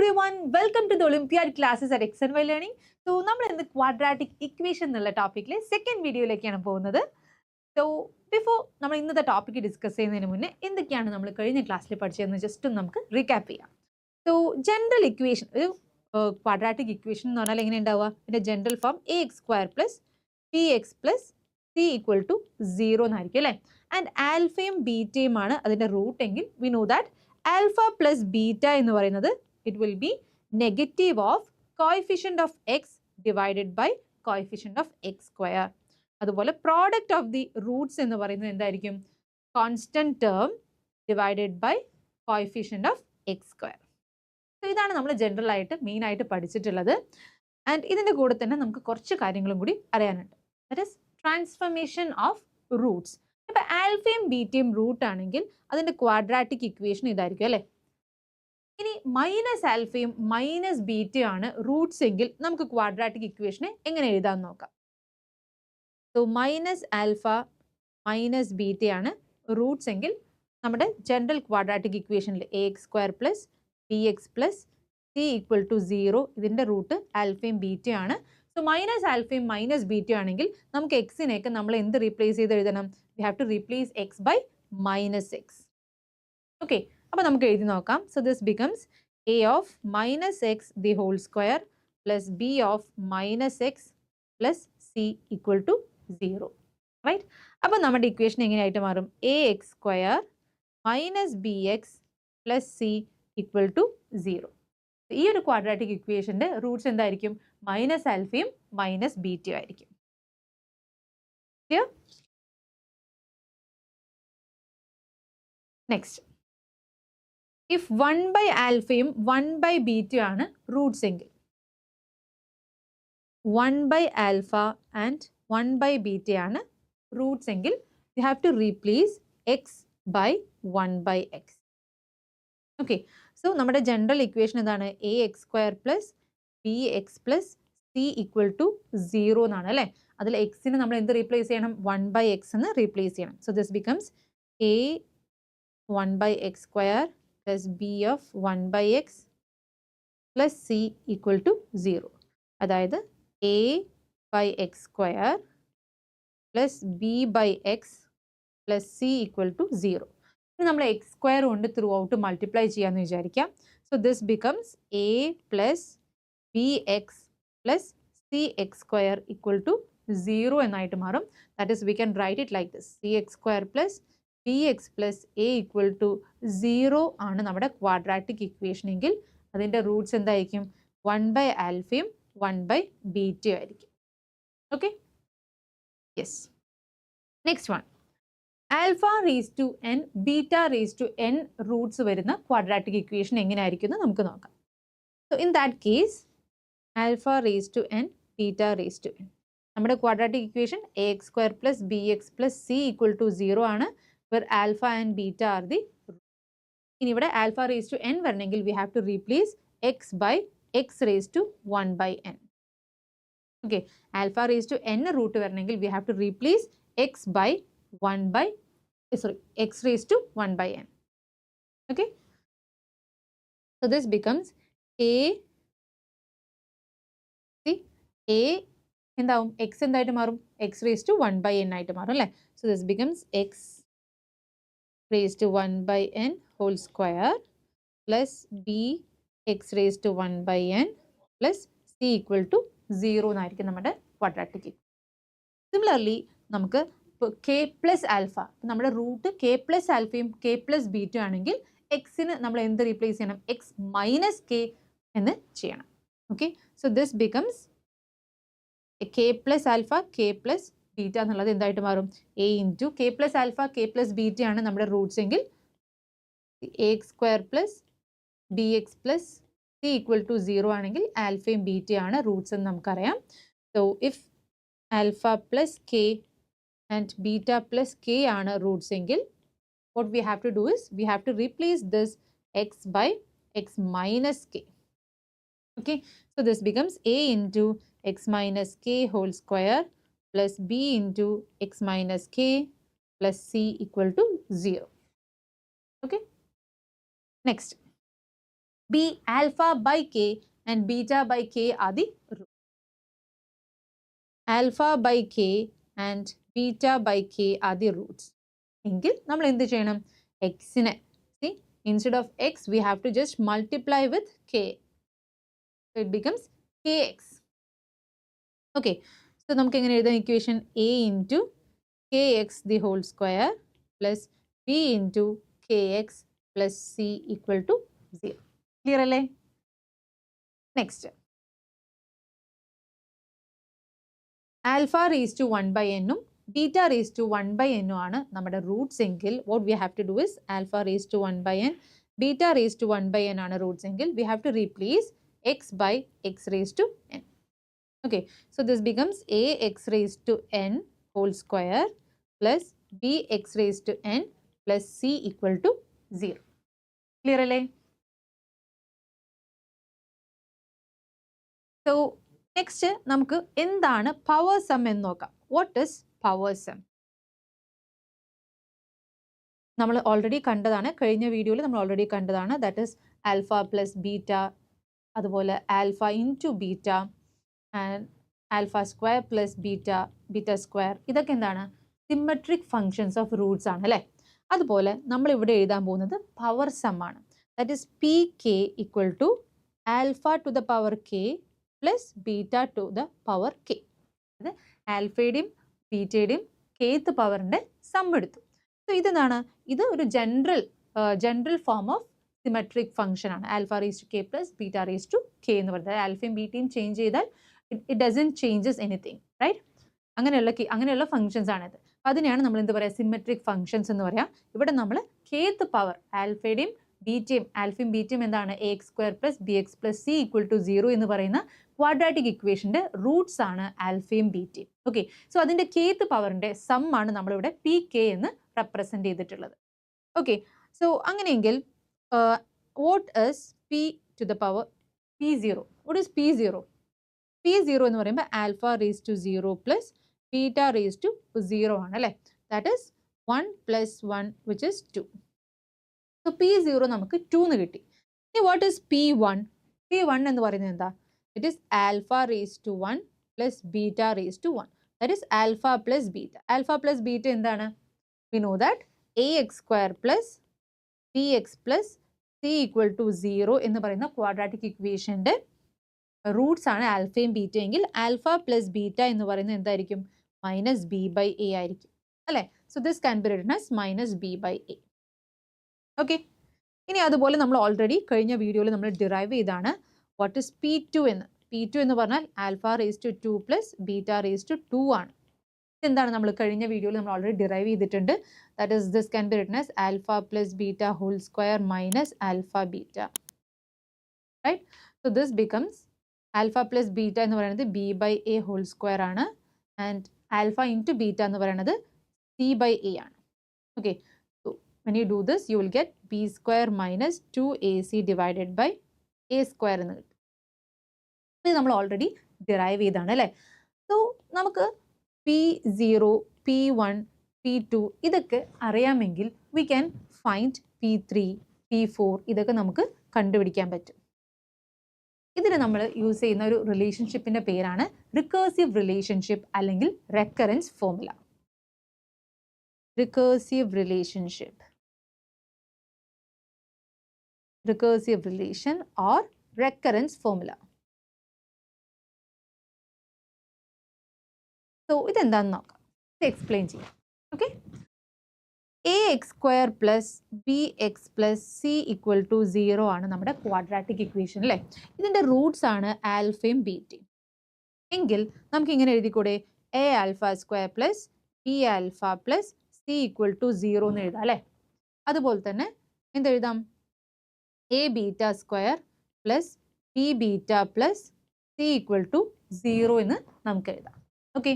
everyone, welcome to the Olympiad classes at XNY Learning. So, നമ്മൾ ഇന്ന് quadratic equation എന്നുള്ള ടോപ്പിക്കിലെ second വീഡിയോയിലേക്കാണ് പോകുന്നത്. So, before നമ്മൾ ഇന്നത്തെ ടോപ്പിക്ക് ഡിസ്കസ് ചെയ്യുന്നതിന് മുന്നേ എന്തൊക്കെയാണ് നമ്മൾ കഴിഞ്ഞ ക്ലാസ്സിൽ പഠിച്ചതെന്ന് ജസ്റ്റ് നമുക്ക് റീക്യാപ്പ് ചെയ്യാം. So, ജനറൽ ഇക്വേഷൻ ഒരു ക്വാഡ്രാറ്റിക് ഇക്വേഷൻ എന്ന് പറഞ്ഞാൽ എങ്ങനെ ഉണ്ടാവുക? ഇതിന്റെ general form ax² plus bx plus c equal to 0 എന്നായിരിക്കും അല്ലേ? ആൻഡ് ആൽഫയും ബീറ്റയും ആണ് അതിന്റെ റൂട്ട് എങ്കിൽ we know that alpha plus beta എന്ന് പറയുന്നത് it will be negative of coefficient of x divided by coefficient of x square. അതുപോലെ product of the roots എന്ന് പറയുന്നത് എന്തായിരിക്കും? Constant term divided by coefficient of x square. So ഇതാണ് നമ്മൾ general ആയിട്ട് main ആയിട്ട് പഠിച്ചിട്ടുള്ളത്. ആൻഡ് ഇതിന്റെ കൂടെ തന്നെ നമുക്ക് കുറച്ച് കാര്യങ്ങളും കൂടി അറിയാനുണ്ട്. That is transformation of roots. ഇപ്പൊ ആൽഫയും ബീറ്റയും റൂട്ട് ആണെങ്കിൽ അതിന്റെ ക്വാഡ്രാറ്റിക് ഇക്വേഷൻ ഇതായിരിക്കും അല്ലെ? ഇനി മൈനസ് ആൽഫയും മൈനസ് ബീറ്റയും ആണ് റൂട്ട്സ് എങ്കിൽ നമുക്ക് ക്വാഡ്രാറ്റിക് ഇക്വേഷനെ എങ്ങനെ എഴുതാൻ നോക്കാം. സോ മൈനസ് ആൽഫ മൈനസ് ബീറ്റയാണ് റൂട്ട്സ് എങ്കിൽ നമ്മുടെ ജനറൽ ക്വാഡ്രാറ്റിക് ഇക്വേഷനിൽ ax² plus bx plus c equal to 0 ഇതിന്റെ റൂട്ട് ആൽഫയും ബീറ്റയാണ്. സോ മൈനസ് ആൽഫയും മൈനസ് ബീറ്റയും ആണെങ്കിൽ നമുക്ക് എക്സിനെയൊക്കെ നമ്മൾ എന്ത് റീപ്ലേസ് ചെയ്ത് എഴുതണം? We have to replace X by minus X. Okay, അപ്പോൾ നമുക്ക് എഴുതി നോക്കാം. So this becomes a of minus X the whole square plus b of minus X plus c equal to 0. Right? അപ്പോൾ നമ്മുടെ ഇക്വേഷൻ എങ്ങനെയായിട്ട് മാറും? ax² minus bx plus c equal to 0. ഈ ഒരു ക്വാഡ്രാറ്റിക് ഇക്വേഷന്റെ റൂട്ട്സ് എന്തായിരിക്കും? മൈനസ് ആൽഫയും minus ബീറ്റയും ആയിരിക്കും. നെക്സ്റ്റ്, if 1 by ആൽഫയും 1 by ബീറ്റയും ആണ് റൂട്ട്സ് എങ്കിൽ 1 by ആൽഫ ആൻഡ് 1 by ബീറ്റയാണ് റൂട്ട്സ് എങ്കിൽ you have to replace x by 1 by x. Okay, so നമ്മുടെ ജനറൽ ഇക്വേഷൻ എന്താണ്? ax² plus bx plus c equal to 0 എന്നാണ് അല്ലേ? അതിൽ എക്സിന് നമ്മൾ എന്ത് റീപ്ലേസ് ചെയ്യണം? 1 by x എന്ന് റീപ്ലേസ് ചെയ്യണം. So this becomes a 1 by x² plus b of 1 by x plus c equal to 0. അതായത് a by x² plus b by x plus c equal to 0. ഇനി നമ്മൾ x² കൊണ്ട് through out multiply ചെയ്യാമെന്ന് വിചാരിക്കാം. So this becomes a plus bx plus cx² equal to 0 എന്നായിട്ട് മാറും. That is we can write it like this. cx² plus bx plus a equal to 0 ആണ് നമ്മുടെ quadratic equation എങ്കിൽ അതിൻ്റെ Roots എന്തായിരിക്കും? 1 by ആൽഫയും 1 by ബീറ്റയും ആയിരിക്കും. Okay, yes. Next one, alpha raise to n beta raise to n roots വരുന്ന quadratic equation എങ്ങനെയായിരിക്കും എന്ന് നമുക്ക് നോക്കാം. So in that case alpha raise to n beta raise to n, നമ്മുടെ quadratic equation ax² plus bx plus c equal to 0 ആണ്. where alpha and beta are the roots. ഇനി ഇവിടെ alpha raised to n വരണമെങ്കിൽ we have to replace x by x raised to 1 by n. Okay, alpha raised to n root വരണമെങ്കിൽ we have to replace x by 1 by x raised to 1 by n. Okay, so this becomes a എന്താവും? x എന്തായിട്ട് മാറും? x raised to 1 by n ആയിട്ട് മാറും അല്ലേ? So this becomes x raised to 1 by n whole square plus b x raised to 1 by n plus c equal to 0 എന്നായിരിക്കും നമ്മുടെ quadratic. Similarly നമുക്ക് k plus alpha, നമ്മുടെ root k plus ആൽഫയും k plus ബീറ്റയും ആണെങ്കിൽ എക്സിന് നമ്മൾ എന്ത് റീപ്ലേസ് ചെയ്യണം? x മൈനസ് k എന്ന് ചെയ്യണം. Okay, so this becomes k plus alpha k plus beta എന്നുള്ളത് എന്തായിട്ട് മാറും? a into k plus alpha k plus beta ആണ് നമ്മുടെ റൂട്ട്സ് എങ്കിൽ ax² plus bx plus c equal to 0 ആണെങ്കിൽ ആൽഫയും ബീറ്റയും ആണ് റൂട്ട്സ് എന്ന് നമുക്കറിയാം. So if alpha plus k and beta plus k ആണ് റൂട്ട്സ് എങ്കിൽ what we have to do is we have to replace this x by x minus k. Okay, so this becomes a into x minus k whole square plus b into x minus k plus c equal to 0. Okay, next, B alpha by k and beta by k are the roots. Alpha by k and beta by k are the roots. എങ്കിൽ നമ്മൾ എന്ത് ചെയ്യണം? Xനെ, see, instead of x we have to just multiply with k. So it becomes kx. Okay, so നമുക്ക് എങ്ങനെ എഴുതാം equation? A into kx the whole square plus b into kx plus c equal to 0. Clear അല്ലേ? Next. Alpha raised to 1 by n ഉം beta raised to 1 by n ഉം ആണ് നമ്മുടെ roots എങ്കിൽ what we have to do is alpha raised to 1 by n, beta raised to 1 by n ആണ് roots എങ്കിൽ we have to replace x by x raised to n. Okay, so this becomes ax raised to n whole square plus bx raised to n plus c equal to 0. Clear അല്ലേ? So next നമുക്ക് എന്താണ് power sum എന്ന് നോക്കാം. What is power sum? നമ്മൾ already കണ്ടതാണ്, കഴിഞ്ഞ വീഡിയോയിൽ നമ്മൾ ഓൾറെഡി കണ്ടതാണ്. That is alpha plus beta, അതുപോലെ alpha into beta and alpha square plus beta, beta square. ഇതൊക്കെ എന്താണ്? സിമ്മട്രിക് ഫങ്ഷൻസ് ഓഫ് റൂട്ട്സ് ആണ് അല്ലേ? അതുപോലെ നമ്മൾ ഇവിടെ എഴുതാൻ പോകുന്നത് പവർ സം ആണ്. That is P K equal to alpha to the power K plus beta to the power K. അത് ആൽഫയുടെയും ബീറ്റയുടെയും kth പവറിൻ്റെ സം എടുത്തു. സോ ഇതെന്താണ്? ഇത് ഒരു general form of symmetric function ആണ്. Alpha raise to K plus beta raise to K എന്ന് പറയുന്നത്. ആൽഫയും ബീറ്റയും ചേഞ്ച് ചെയ്താൽ it doesn't changes anything, right? അങ്ങനെയുള്ള ഫംഗ്ഷൻസ് ആണിത്. അതിനെയാണ് നമ്മൾ എന്ത് പറയുക? സിമെട്രിക് ഫംഗ്ഷൻസ് എന്ന് പറയാം. ഇവിടെ നമ്മൾ kth പവർ ആൽഫയുടെയും ബീറ്റയും, ആൽഫയും ബീറ്റയും എന്താണ്? ax square plus bx plus c equal to 0 എന്ന് പറയുന്ന ക്വാഡ്രാറ്റിക് ഇക്വേഷൻ്റെ റൂട്ട്സ് ആണ് ആൽഫയും ബീറ്റയും. ഓക്കെ, സോ അതിൻ്റെ kth പവറിൻ്റെ സം ആണ് നമ്മളിവിടെ പി കെ എന്ന് റെപ്രസെൻറ്റ് ചെയ്തിട്ടുള്ളത്. ഓക്കെ, സോ അങ്ങനെയെങ്കിൽ what is p to the power p0? What is p0? p0 എന്ന് പറയുമ്പോൾ alpha raise to 0 plus beta raise to 0 ആണ് അല്ലേ? That is 1 plus 1 which is 2. So p0 നമുക്ക് 2 എന്ന് കിട്ടി. ഇനി വാട്ട് ഈസ് p1? p1 എന്ന് പറയുന്നത് എന്താ? It is alpha raised to 1 plus beta raised to 1. That is alpha plus beta. Alpha plus beta എന്താണ്? We know that ax square plus bx plus c equal to 0 എന്ന് പറയുന്ന quadratic ഇക്വേഷൻ്റെ roots ആണ് ആൽഫയും beta എങ്കിൽ alpha plus beta എന്ന് പറയുന്നത് എന്തായിരിക്കും? മൈനസ് ബി ബൈ എ ആയിരിക്കും അല്ലേ? So this can be written as minus B by a. Okay, ഇനി അതുപോലെ നമ്മൾ ഓൾറെഡി കഴിഞ്ഞ വീഡിയോയിൽ നമ്മൾ ഡിറൈവ് ചെയ്താണ് വാട്ട് ഇസ് p2 എന്ന്. p2 എന്ന് പറഞ്ഞാൽ alpha raise to 2 plus beta raise to 2 ആണ്. ഇതെന്താണ്? നമ്മൾ കഴിഞ്ഞ വീഡിയോയിൽ നമ്മൾ ഓൾറെഡി ഡിറൈവ് ചെയ്തിട്ടുണ്ട്. That is this can be written as alpha plus beta whole square minus alpha beta, right? So this becomes alpha plus beta എന്ന് പറയുന്നത് b by a whole square ആണ് ആൻഡ് ആൽഫ ഇൻറ്റു ബീറ്റ എന്ന് പറയുന്നത് c by a ആണ്. Okay, so when you do this you will get b square minus 2ac divided by a square എന്ന് കിട്ടും. ഇത് നമ്മൾ ഓൾറെഡി ഡിറൈവ് ചെയ്താണ് അല്ലേ? സോ നമുക്ക് p0, p1, p2 ഇതൊക്കെ അറിയാമെങ്കിൽ we can find p3, p4 ഇതൊക്കെ നമുക്ക് കണ്ടുപിടിക്കാൻ പറ്റും. ഇതിന് നമ്മൾ യൂസ് ചെയ്യുന്ന ഒരു റിലേഷൻഷിപ്പിൻ്റെ പേരാണ് റിക്കേഴ്സീവ് റിലേഷൻഷിപ്പ് അല്ലെങ്കിൽ recurrence formula. Recursive relationship, recursive relation or recurrence formula. So ഇതെന്താണെന്ന് നോക്കാം, എക്സ്പ്ലെയിൻ ചെയ്യാം. Okay, ax square plus bx plus c equal to 0 ആണ് നമ്മുടെ ക്വാഡ്രാറ്റിക് ഇക്വേഷൻ അല്ലേ? ഇതിൻ്റെ റൂട്ട്സ് ആണ് ആൽഫയും ബീറ്റയും. എങ്കിൽ നമുക്ക് ഇങ്ങനെ എഴുതിക്കൂടെ? a alpha square plus b alpha plus c equal to 0 എന്ന് എഴുതാം അല്ലേ? അതുപോലെ തന്നെ എന്തെഴുതാം? a beta square plus b beta plus c equal to 0 എന്ന് നമുക്ക് എഴുതാം. ഓക്കെ,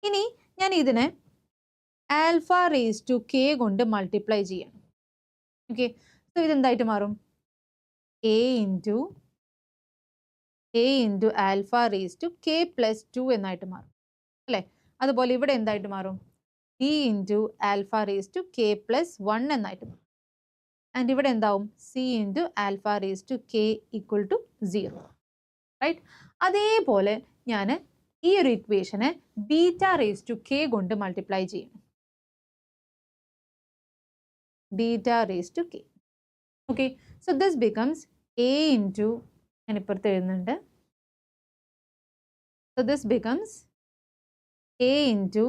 ഇനി ഞാൻ ഇതിനെ ആൽഫ റേസ് ടു കെ കൊണ്ട് മൾട്ടിപ്ലൈ ചെയ്യണം. ഓക്കെ, സോ ഇതെന്തായിട്ട് മാറും? a into alpha raise to K plus 2 എന്നായിട്ട് മാറും അല്ലേ? അതുപോലെ ഇവിടെ എന്തായിട്ട് മാറും? b into alpha raise to K plus 1 എന്നായിട്ട് മാറും. ആൻഡ് ഇവിടെ എന്താവും c into alpha raise to k equal to 0, right? അതേപോലെ ഞാൻ ഈ ഒരു ഇക്വേഷനെ ബീറ്റ റേസ് ടു കെ കൊണ്ട് മൾട്ടിപ്ലൈ ചെയ്യും. Beta raise to k. Okay, so this becomes a into, ഞാൻ ഇപ്പുറത്ത് എഴുതുന്നുണ്ട്. So this becomes a into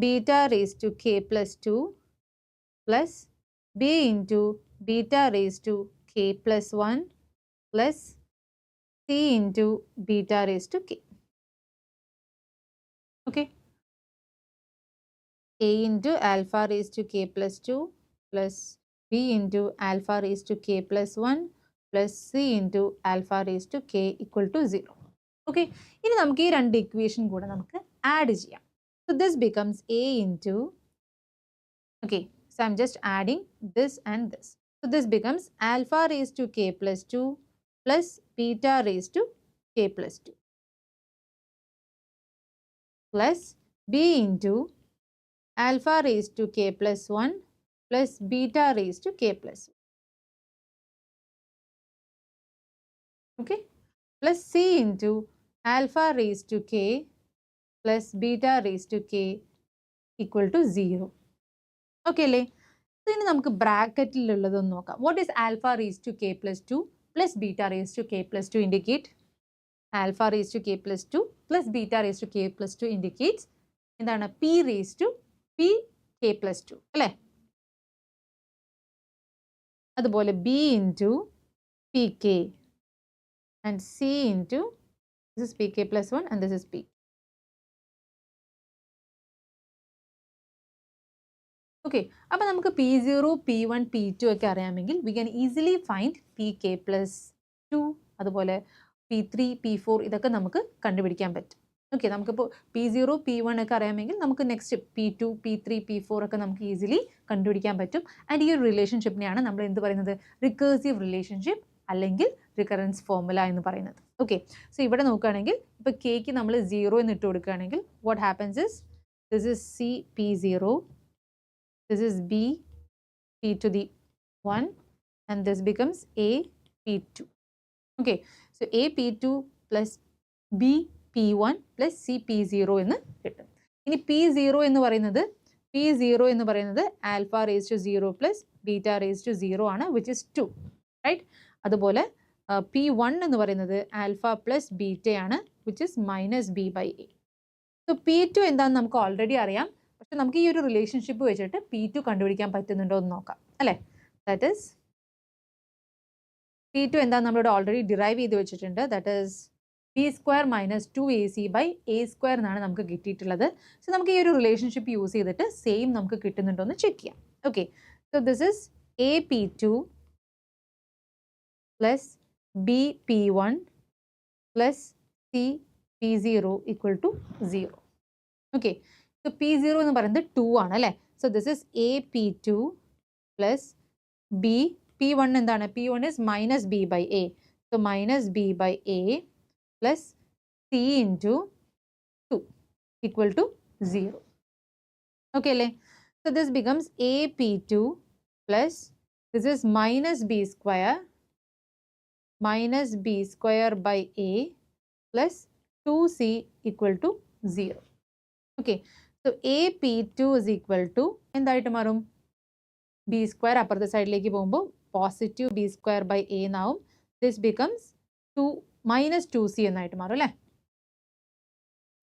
beta raised to k plus 2 plus b into beta raised to k plus 1 plus c into beta raised to k. Okay. A into alpha raised to k plus 2 plus b into alpha raised to k plus 1 plus c into alpha raised to k equal to 0. Okay. ഇനി നമുക്ക് ഈ രണ്ട് equation കൂടെ നമുക്ക് add ചെയ്യാം. So this becomes a into, okay, so I'm just adding this and this. So this becomes alpha raised to k plus 2 plus beta raised to k plus 2 plus b into alpha raised to k plus 1 plus beta raised to k plus 1. Okay, plus c into alpha raised to k plus beta raised to k equal to 0. Okay അല്ലേ? ഇനി നമുക്ക് ബ്രാക്കറ്റിലുള്ളതൊന്ന് നോക്കാം. What is alpha raise to K plus 2 plus beta raise to K plus 2 indicate? Alpha raise to K plus 2 plus beta raise to K plus 2 indicates എന്താണ്? P raise to P K plus 2 അല്ലേ? അതുപോലെ B into P K and c into, this is pk plus 1 and this is p. Okay, അപ്പോൾ നമുക്ക് p0, p1, p2 ഒക്കെ അറിയാമെങ്കിൽ we can easily find pk plus 2, അതുപോലെ p3, p4 ഇതൊക്കെ നമുക്ക് കണ്ടുപിടിക്കാൻ പറ്റും. ഓക്കെ, നമുക്കിപ്പോൾ p0, p1 ഒക്കെ അറിയാമെങ്കിൽ നമുക്ക് നെക്സ്റ്റ് p2, p3, p4 ഒക്കെ നമുക്ക് ഈസിലി കണ്ടുപിടിക്കാൻ പറ്റും. ആൻഡ് ഈ ഒരു റിലേഷൻഷിപ്പിനെയാണ് നമ്മൾ എന്ത് പറയുന്നത്? റിക്കേഴ്സീവ് റിലേഷൻഷിപ്പ് അല്ലെങ്കിൽ റിക്കറൻസ് ഫോർമുല എന്ന് പറയുന്നത്. ഓക്കെ, സോ ഇവിടെ നോക്കുകയാണെങ്കിൽ ഇപ്പോൾ കെക്ക് നമ്മൾ 0 എന്ന് ഇട്ട് കൊടുക്കുകയാണെങ്കിൽ what happens is this is C p0, this is b p to the 1 and this becomes a p2. Okay, so a p2 plus b p1 plus c p0 എന്ന് കിട്ടും. ഇനി p0 എന്ന് പറയുന്നത് alpha raise to 0 plus beta raise to 0 ആണ്, which is 2, right? അതുപോലെ p1 എന്ന് പറയുന്നത് alpha plus ബീറ്റയാണ്, which is minus B by A. So p2 എന്താണെന്ന് നമുക്ക് ഓൾറെഡി അറിയാം, പക്ഷെ നമുക്ക് ഈ ഒരു റിലേഷൻഷിപ്പ് വെച്ചിട്ട് p2 കണ്ടുപിടിക്കാൻ പറ്റുന്നുണ്ടോ എന്ന് നോക്കാം അല്ലേ? ദാറ്റ് ഈസ് p2 എന്താണെന്ന് നമ്മളിവിടെ ഓൾറെഡി ഡിറൈവ് ചെയ്ത് വെച്ചിട്ടുണ്ട്. That is b² minus 2ac by a² എന്നാണ് നമുക്ക് കിട്ടിയിട്ടുള്ളത്. സോ നമുക്ക് ഈ ഒരു റിലേഷൻഷിപ്പ് യൂസ് ചെയ്തിട്ട് സെയിം നമുക്ക് കിട്ടുന്നുണ്ടോ എന്ന് ചെക്ക് ചെയ്യാം. Okay, so this is a p2 plus b p1 plus c p0 equal to 0. Okay, so p0 എന്ന് പറയുന്നത് 2 ആണ് അല്ലേ? So this is a p2 plus b p1 എന്താണ്? p1 is minus b by a. So minus b by a plus c into 2 equal to 0. Okay അല്ലേ? So this becomes a p2 plus this is minus b square by a plus 2c equal to 0. Okay, so a p2 is equal to എന്തായിട്ട് മാറും? b² അപ്പുറത്തെ സൈഡിലേക്ക് പോകുമ്പോൾ positive b² by a എന്നാവും. This becomes 2 minus 2c എന്നായിട്ട് മാറും അല്ലേ?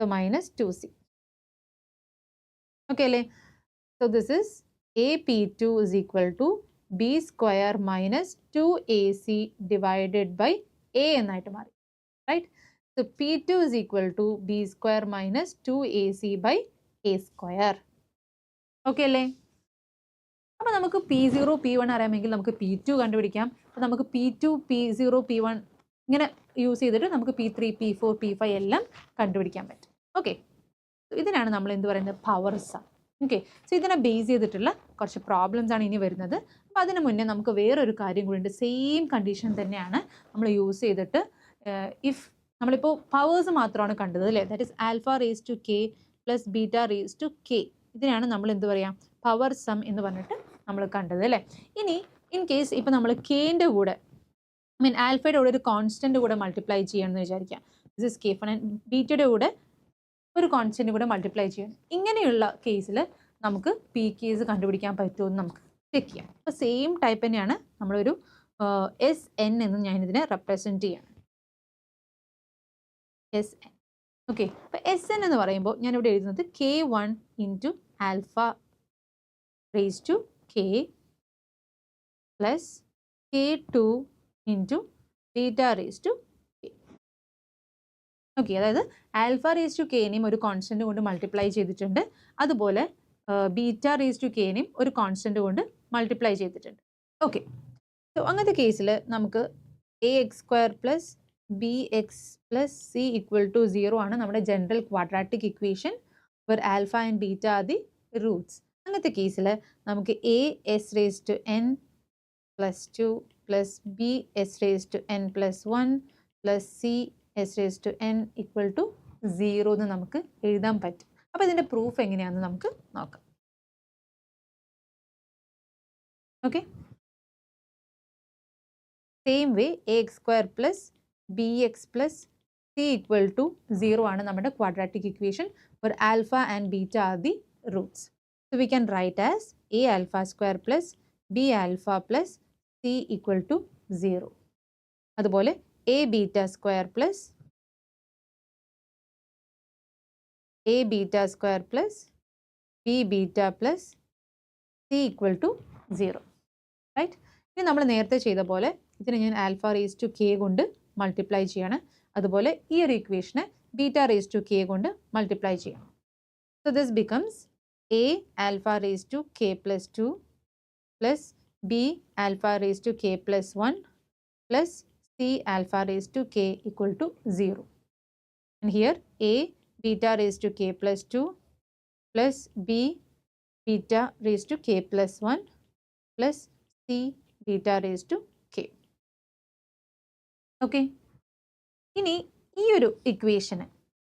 So minus 2c. Okay അല്ലേ? So this is a p2 is equal to b² minus 2ac divided by a എന്നായിട്ട് മാറി, right? So p2 is equal to b² minus 2ac by a². Okay അല്ലേ? അപ്പോൾ നമുക്ക് p0, p1 അറിയാമെങ്കിൽ നമുക്ക് p2 കണ്ടുപിടിക്കാം. അപ്പോൾ നമുക്ക് p2, p0, p1 ഇങ്ങനെ യൂസ് ചെയ്തിട്ട് നമുക്ക് p3, p4, p5 എല്ലാം കണ്ടുപിടിക്കാൻ പറ്റും. ഓക്കെ, ഇതിനാണ് നമ്മൾ എന്ത് പറയുന്നത്? Power sum. ഓക്കെ, സോ ഇതിനെ ബേസ് ചെയ്തിട്ടുള്ള കുറച്ച് പ്രോബ്ലംസ് ആണ് ഇനി വരുന്നത്. അപ്പോൾ അതിന് മുന്നേ നമുക്ക് വേറൊരു കാര്യം കൂടി ഉണ്ട്. സെയിം കണ്ടീഷൻ തന്നെയാണ് നമ്മൾ യൂസ് ചെയ്തിട്ട് ഇഫ് നമ്മളിപ്പോൾ പവേഴ്സ് മാത്രമാണ് കണ്ടത് അല്ലേ? That is alpha raise to K plus beta raise to k. ഇതിനാണ് നമ്മൾ എന്ത് പറയാം? പവർ സം എന്ന് പറഞ്ഞിട്ട് നമ്മൾ കണ്ടത് അല്ലേ. ഇനി ഇൻ കേസ് ഇപ്പം നമ്മൾ കെൻ്റെ കൂടെ ആൽഫയുടെ കൂടെ ഒരു കോൺസ്റ്റന്റ് കൂടെ മൾട്ടിപ്ലൈ ചെയ്യണമെന്ന് വിചാരിക്കാം. This is K fun and ബീറ്റയുടെ കൂടെ ഒരു കോൺസ്റ്റന്റ് കൂടെ മൾട്ടിപ്ലൈ ചെയ്യണം. ഇങ്ങനെയുള്ള കേസിൽ നമുക്ക് പി കേസ് കണ്ടുപിടിക്കാൻ പറ്റുമെന്ന് നമുക്ക് ചെക്ക് ചെയ്യാം. അപ്പോൾ സെയിം ടൈപ്പ് തന്നെയാണ് നമ്മളൊരു എസ് എൻ എന്ന് ഞാനിതിനെ റെപ്രസെൻറ്റ് ചെയ്യണം. S n. ഓക്കെ, അപ്പോൾ എസ് എൻ എന്ന് പറയുമ്പോൾ ഞാനിവിടെ എഴുതുന്നത് K1 into alpha raise to K plus K2 into beta raise to k. Okay, അതായത് ആൽഫ റേസ് ടു കെനെയും ഒരു കോൺസ്റ്റന്റ് കൊണ്ട് മൾട്ടിപ്ലൈ ചെയ്തിട്ടുണ്ട്, അതുപോലെ ബീറ്റ റേസ് ടു കെനെയും ഒരു കോൺസ്റ്റന്റ് കൊണ്ട് മൾട്ടിപ്ലൈ ചെയ്തിട്ടുണ്ട്. ഓക്കെ, സോ അങ്ങനത്തെ കേസിൽ നമുക്ക് AX² plus BX plus C equal to 0 ആണ് നമ്മുടെ general quadratic equation where alpha and beta are the roots. അങ്ങനത്തെ കേസിൽ നമുക്ക് AS raise to N plus 2 പ്ലസ് BS raise to N plus 1 plus CS raise to N equal to 0 എന്ന് നമുക്ക് എഴുതാൻ പറ്റും. അപ്പോൾ ഇതിൻ്റെ പ്രൂഫ് എങ്ങനെയാണെന്ന് നമുക്ക് നോക്കാം. Okay, same way AX² plus BX plus C equal to 0 ആണ് നമ്മുടെ quadratic equation for alpha and beta are the roots. So we can write as A alpha square plus B alpha plus C equal to 0. അതുപോലെ A beta square plus A beta square plus B beta plus C equal to 0. Right, ഇനി നമ്മൾ നേരത്തെ ചെയ്ത പോലെ ഇതിനെ ഞാൻ alpha raise to k കൊണ്ട് multiply ചെയ്യാണ്, അതുപോലെ ഈ ഒരു ഇക്വേഷനെ ബീറ്റ റേസ് ടു കെ കൊണ്ട് മൾട്ടിപ്ലൈ ചെയ്യണം. So this becomes A alpha raised to k plus 2 plus B alpha raised to k plus 1 plus C alpha raised to k equal to 0. And here A beta raised to k plus 2 plus B beta raised to k plus 1 plus C beta raised to k. Okay. ഇനി ഈ ഒരു ഇക്വേഷന്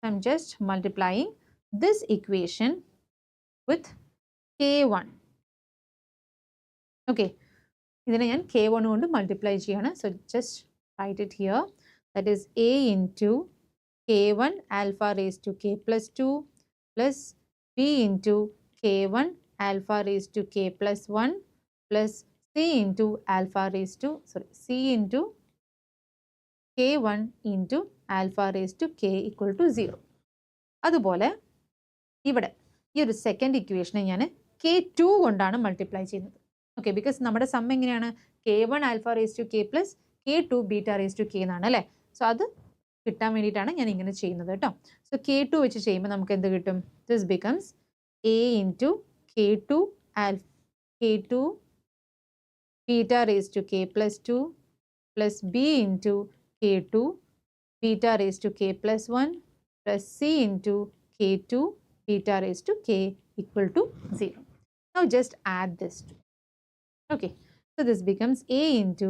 I am just multiplying this equation with K1. Okay, ഇതിനെ ഞാൻ K1 കൊണ്ട് multiply ചെയ്യാണ്. So just write it here. That is A into K1 alpha raise to K plus 2 plus B into K1 alpha raise to K plus 1 plus C into alpha raise to C into K1 into alpha raise to K equal to 0. അതുപോലെ ഇവിടെ ഈ ഒരു second ഇക്വേഷനെ ഞാൻ K2 കൊണ്ടാണ് multiply ചെയ്യുന്നത്. Okay, because നമ്മുടെ sum എങ്ങനെയാണ് K1 alpha raise to K plus K2 beta raise to K എന്നാണ് അല്ലേ. സോ അത് കിട്ടാൻ വേണ്ടിയിട്ടാണ് ഞാൻ ഇങ്ങനെ ചെയ്യുന്നത് കേട്ടോ. സോ K2 വെച്ച് ചെയ്യുമ്പോൾ നമുക്ക് എന്ത് കിട്ടും? This becomes A into K2 beta raise to K plus 2 plus B into K2 beta raise to K plus 1 plus C into K2 beta raised to K equal to 0. Now just add this two. Okay, so this becomes A into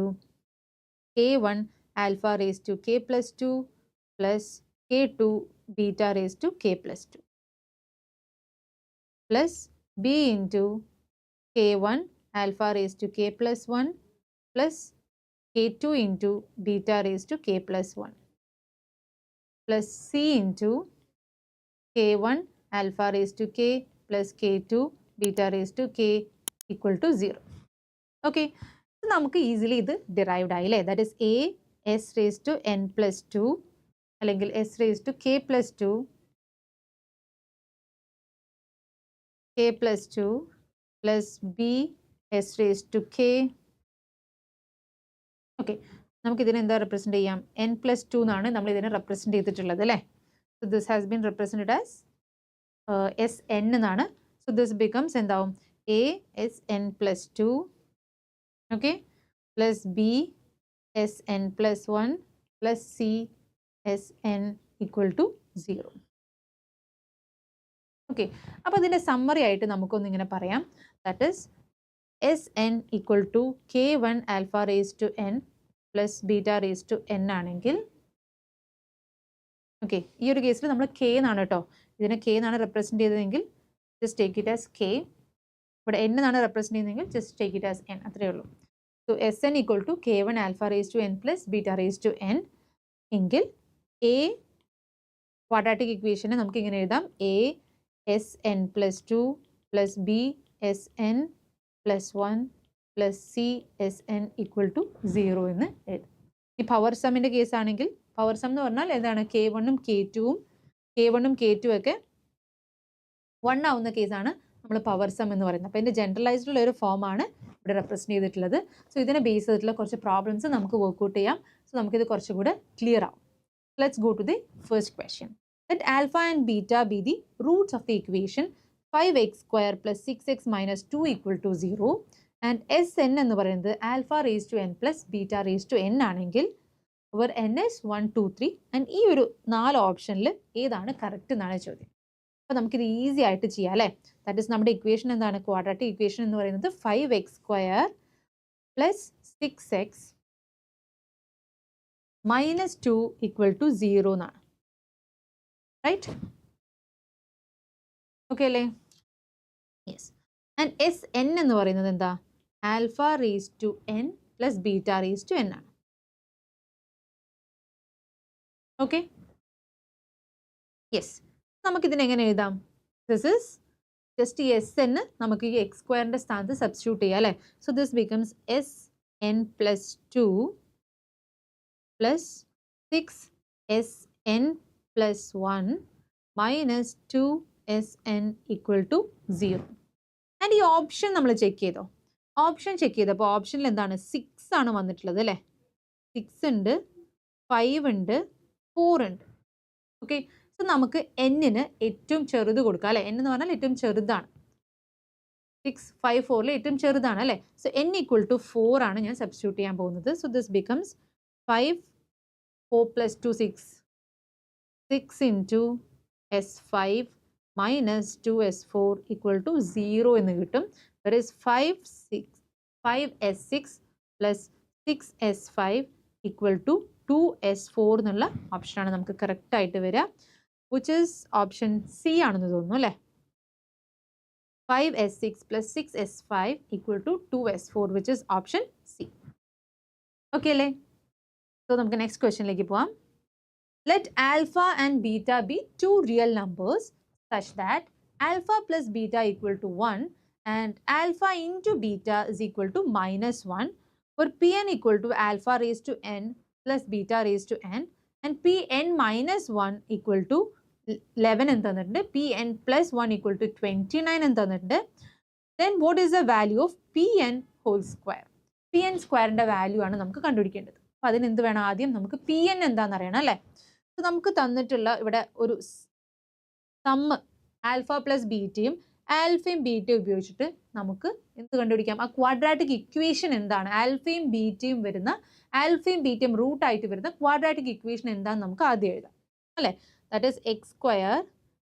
K1 alpha raised to K plus 2 plus K2 beta raised to K plus 2 plus B into K1 alpha raised to K plus 1 plus K2 into beta raised to K plus 1 plus C into K1 alpha raised to K plus K2 beta raised to K equal to 0. Okay, so നമുക്ക് easily ഇത് derived ആയി അല്ലേ. That is A S raised to N plus 2 അല്ലെങ്കിൽ S raised to K plus 2 K plus 2 plus B S raised to K. Okay, നമുക്ക് ഇതിനെ എന്താ represent ചെയ്യാം? N plus 2 എന്നാണ് നമ്മൾ ഇതിനെ റെപ്രസെൻറ്റ് ചെയ്തിട്ടുള്ളത് അല്ലേ. So this has been represented as SN എന്നാണ്. സോ ദിസ് ബിക്കംസ് എന്താവും? A SN plus 2 okay plus B SN plus 1 plus C SN equal to 0. Okay, അപ്പോൾ ഇതിൻ്റെ സമ്മറി ആയിട്ട് നമുക്കൊന്നിങ്ങനെ പറയാം. That is SN equal to K1 alpha raise to N plus beta raise to N ആണെങ്കിൽ okay, ഈ ഒരു കേസിൽ നമ്മൾ K എന്നാണ് കേട്ടോ, ഇതിനെ K എന്നാണ് റെപ്രസെൻറ്റ് ചെയ്തതെങ്കിൽ just take it as K. ഇവിടെ n എന്നാണ് റെപ്രസെന്റ് ചെയ്യുന്നതെങ്കിൽ just take it as n, അത്രയേ ഉള്ളൂ. So Sn equal to k1 alpha raise to n plus beta raise to n എങ്കിൽ a ക്വാഡ്രാറ്റിക് ഇക്വേഷനെ നമുക്ക് ഇങ്ങനെ എഴുതാം, a Sn plus 2 plus b Sn plus 1 plus c Sn equal to 0 എന്ന് എഴുതാം. ഈ പവർ സമ്മിൻ്റെ കേസ് ആണെങ്കിൽ പവർ സം എന്ന് പറഞ്ഞാൽ എന്താണ്, k1 ഉം k2 ഒക്കെ 1 ആവുന്ന കേസാണ് നമ്മൾ പവർ സം എന്ന് പറയുന്നത്. അപ്പോൾ ഇതിൻ്റെ ജനറലൈസ്ഡുള്ള ഒരു ഫോമാണ് ഇവിടെ റെപ്രസെന്റ് ചെയ്തിട്ടുള്ളത്. സോ ഇതിനെ ബേസ് ചെയ്തിട്ടുള്ള കുറച്ച് പ്രോബ്ലംസ് നമുക്ക് വർക്ക്ഔട്ട് ചെയ്യാം. സോ നമുക്കിത് കുറച്ചുകൂടെ ക്ലിയർ ആവും. Let's go to the first question. Let alpha and beta be the roots of the equation 5x square plus 6x minus 2 equal to 0 and Sn എന്ന് പറയുന്നത് alpha raised to n plus beta raised to n ആണെങ്കിൽ where n is 1, 2, 3 and ഈ ഒരു 4 ഓപ്ഷനിൽ ഏതാണ് correct എന്നാണ് ചോദ്യം. അപ്പോൾ നമുക്കിത് ഈസി ആയിട്ട് ചെയ്യാം അല്ലേ. ദാറ്റ് ഈസ് നമ്മുടെ ഇക്വേഷൻ എന്താണ്, ക്വാഡ്രാറ്റിക് ഇക്വേഷൻ എന്ന് പറയുന്നത് 5x square plus 6x minus 2 equal to 0 എന്നാണ്. റൈറ്റ്, ഓക്കെ അല്ലേ? യെസ്. ആൻഡ് Sn എന്ന് പറയുന്നത് എന്താ, alpha raise to n plus beta raise to n ആണ്. Okay, yes. നമുക്കിതിനെ എങ്ങനെ എഴുതാം? ദിസ് ഇസ് ജസ്റ്റ് ഈ Sn നമുക്ക് ഈ എക്സ് സ്ക്വയറിൻ്റെ സ്ഥാനത്ത് സബ്സ്റ്റിറ്റ്യൂട്ട് ചെയ്യാം അല്ലേ. So this becomes Sn plus 2 plus 6Sn plus 1 minus 2Sn equal to 0. And ഈ ഓപ്ഷൻ നമ്മൾ ചെക്ക് ചെയ്തോ? ഓപ്ഷൻ ചെക്ക് ചെയ്തപ്പോൾ ഓപ്ഷനിൽ എന്താണ്, 6 ആണ് വന്നിട്ടുള്ളത് അല്ലേ. 6 ഉണ്ട്, 5 ഉണ്ട്, 4 ഉണ്ട്. ഓക്കെ, സോ നമുക്ക് എന്നിന് ഏറ്റവും ചെറുത് കൊടുക്കാം അല്ലേ. n എന്ന് പറഞ്ഞാൽ ഏറ്റവും ചെറുതാണ്. 6, 5, 4 ഏറ്റവും ചെറുതാണ് അല്ലേ. സോ n ഈക്വൽ ടു 4 ആണ് ഞാൻ സബ്സ്റ്റിറ്റ്യൂട്ട് ചെയ്യാൻ പോകുന്നത്. So this becomes 5, 4 plus 2, 6 into S5 minus 2S4 equal to 0 എന്ന് കിട്ടും. There is 5S6 plus 6S5 equal to 2S4 എന്നുള്ള ഓപ്ഷനാണ് നമുക്ക് കറക്റ്റ് ആയിട്ട് വരിക, which is ഓപ്ഷൻ C ആണെന്ന് തോന്നുന്നു അല്ലേ. 5S6 plus 6S5 equal to 2S4 which is option C. Okay അല്ലേ? സോ നമുക്ക് നെക്സ്റ്റ് ക്വസ്റ്റ്യനിലേക്ക് പോവാം. Let alpha and beta be two real numbers such that alpha plus beta equal to 1 and alpha into beta is equal to minus 1, where Pn equal to alpha raised to n plus beta raised to n and Pn minus 1 equal to 11 എന്ന് തന്നിട്ടുണ്ട്, Pn plus 1 equal to 29 എന്ന് തന്നിട്ടുണ്ട്. Then what is the value of Pn whole square? Pn സ്ക്വയറിൻ്റെ value ആണ് നമുക്ക് കണ്ടുപിടിക്കേണ്ടത്. അപ്പോൾ അതിന് എന്ത് വേണം, ആദ്യം നമുക്ക് Pn എന്താണെന്ന് അറിയണം അല്ലേ. നമുക്ക് തന്നിട്ടുള്ള ഇവിടെ ഒരു സമ്മ് ആൽഫ പ്ലസ് ബീറ്റയും ആൽഫയും ബീറ്റയും ഉപയോഗിച്ചിട്ട് നമുക്ക് എന്ത് കണ്ടുപിടിക്കാം, ആ ക്വാഡ്രാറ്റിക് ഇക്വേഷൻ എന്താണ്, ആൽഫയും ബീറ്റയും റൂട്ടായിട്ട് വരുന്ന ക്വാഡ്രാറ്റിക് ഇക്വേഷൻ എന്താണെന്ന് നമുക്ക് ആദ്യം എഴുതാം അല്ലേ. That is x square